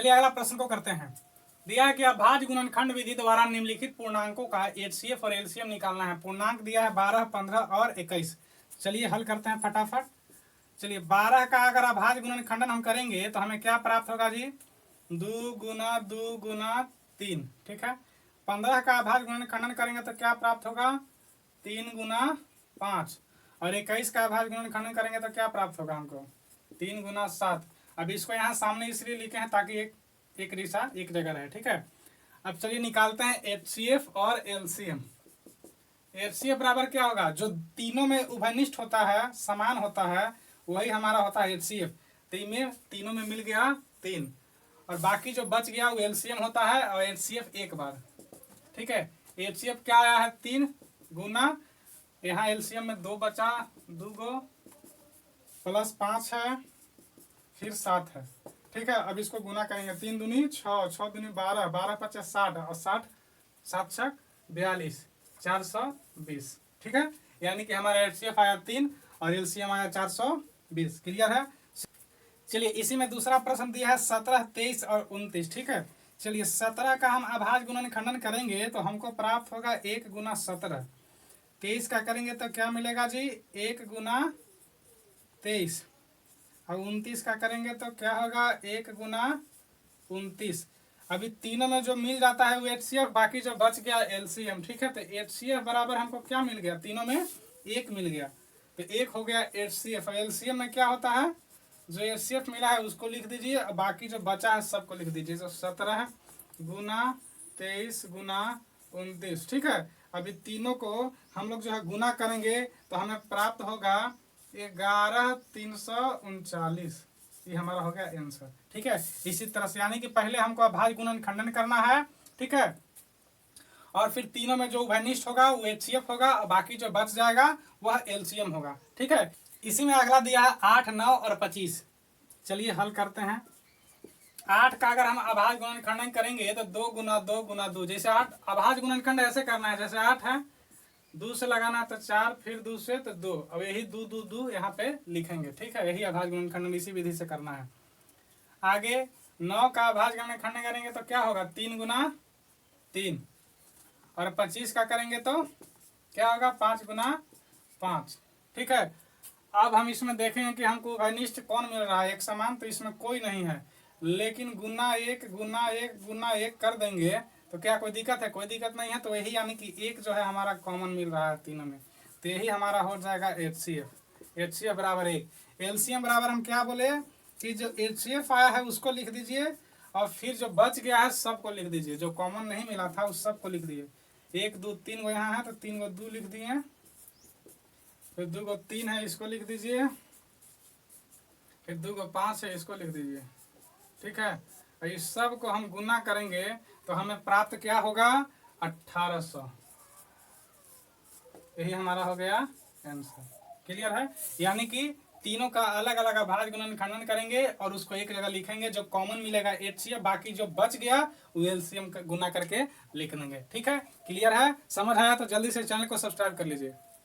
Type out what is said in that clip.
चलिए अगला प्रश्न को करते हैं। दिया है कि अभाज्य गुणनखंड विधि द्वारा निम्नलिखित पूर्णांकों का एचसीएफ और एलसीएम निकालना है। पूर्णांक दिया है 12, 15 और 21। चलिए हल करते हैं फटाफट। चलिए 12 का अगर अभाज्य गुणनखंडन हम करेंगे तो हमें क्या प्राप्त होगा जी? 2 गुना 2 गुना 3, ठीक है। 15 का अभाज्य गुणनखंडन करेंगे तो क्या प्राप्त होगा? 3 गुना 5। और 21 का अभाज्य गुणनखंडन करेंगे तो क्या प्राप्त होगा हमको? 3 गुना 7। अब इसको यहाँ सामने इसलिए लिखे हैं ताकि एक रेशा एक जगह रहे, ठीक है। अब चलिए निकालते हैं एचसीएफ और एलसीएम। एचसीएफ बराबर क्या होगा? जो तीनों में उभयनिष्ठ होता है, समान होता है, वही हमारा होता है एचसीएफ। तीनों में मिल गया 3 और बाकी जो बच गया वो एलसीएम होता है और एचसीएफ एक बार, ठीक है। एचसीएफ क्या आया है? 3 गुना, यहाँ एलसीएम में 2 बचा, 2 गो प्लस 5 है, फिर 7 है, ठीक है। अब इसको गुना करेंगे, 3 दूनी 6, 6 दूनी 12, 12 पचास 60 और 60 7 छक 42, 420, ठीक है। यानी कि हमारा एचसीएफ आया 3 और एलसीएम आया 420। क्लियर है? चलिए इसी में दूसरा प्रश्न दिया है 17, 23 और 29, ठीक है। चलिए 17 का हम अभाज्य गुणनखंडन करेंगे तो हमको प्राप्त होगा 1 गुना 17। 23 का करेंगे तो क्या मिलेगा जी? 1 गुना 23। और 29 का करेंगे तो क्या होगा? 1 गुना 29। अभी तीनों में जो मिल जाता है वो एचसीएफ, बाकी जो बच गया एलसीएम, ठीक है। तो एचसीएफ बराबर हमको क्या मिल गया? तीनों में 1 मिल गया तो 1 हो गया एचसीएफ। एलसीएम में क्या होता है? जो एचसीएफ मिला है उसको लिख दीजिए और बाकी जो बचा है सबको लिख दीजिए। तो 17 गुना 23 गुना 29, ठीक है। अभी तीनों को हम लोग जो है गुना करेंगे तो हमें प्राप्त होगा 11,339। ये हमारा हो गया आंसर, ठीक है। इसी तरह से यानी कि पहले हमको अभाज्य गुणनखंडन करना है, ठीक है। और फिर तीनों में जो उभयनिष्ठ होगा वो एचसीएफ होगा और बाकी जो बच जाएगा वह एलसीएम होगा, ठीक है। इसी में अगला दिया है 8, 9 और 25। चलिए हल करते हैं। 8 का अगर हम अभाज्य गुणनखंडन करेंगे तो 2 गुना 2 गुना 2। जैसे 8 अभाज्य गुणनखंड ऐसे करना है, जैसे 8 है, 2 से लगाना तो 4, फिर 2 से तो 2। अब यही 2 2 2 यहाँ पे लिखेंगे, ठीक है। यही अभाज्य गुणनखंडन इसी विधि से करना है। आगे 9 का अभाज्य गुणनखंडन करेंगे तो क्या होगा? 3 गुना 3। और 25 का करेंगे तो क्या होगा? 5 गुना 5, ठीक है। अब हम इसमें देखेंगे कि हमको उभयनिष्ठ कौन मिल रहा है, एक समान, तो इसमें कोई नहीं है। लेकिन गुना 1 गुना 1 गुना 1 कर देंगे तो क्या कोई दिक्कत है? कोई दिक्कत नहीं है। तो यही यानी कि 1 जो है हमारा कॉमन मिल रहा है तीनों में, तो यही हमारा हो जाएगा एचसीएफ। एचसीएफ बराबर 1। एलसीएम बराबर हम क्या बोले कि जो एचसीएफ आया है उसको लिख दीजिए और फिर जो बच गया है सबको लिख दीजिए। जो कॉमन नहीं मिला था उस सबको लिख दीजिए। 1 2 3 गो यहाँ है तो 3 गो 2 लिख दिए, फिर 2 गो 3 है इसको लिख दीजिए, फिर 2 गो 5 है इसको लिख दीजिए, ठीक है। और इस सब को हम गुना करेंगे तो हमें प्राप्त क्या होगा? 1800। यही हमारा हो गया आंसर। क्लियर है? यानी कि तीनों का अलग अलग अभाज्य गुणनखंडन करेंगे और उसको एक जगह लिखेंगे। जो कॉमन मिलेगा एचसीएफ, बाकी जो बच गया वो एलसीएम गुना करके लिख देंगे, ठीक है। क्लियर है? समझ आया तो जल्दी से चैनल को सब्सक्राइब कर लीजिए।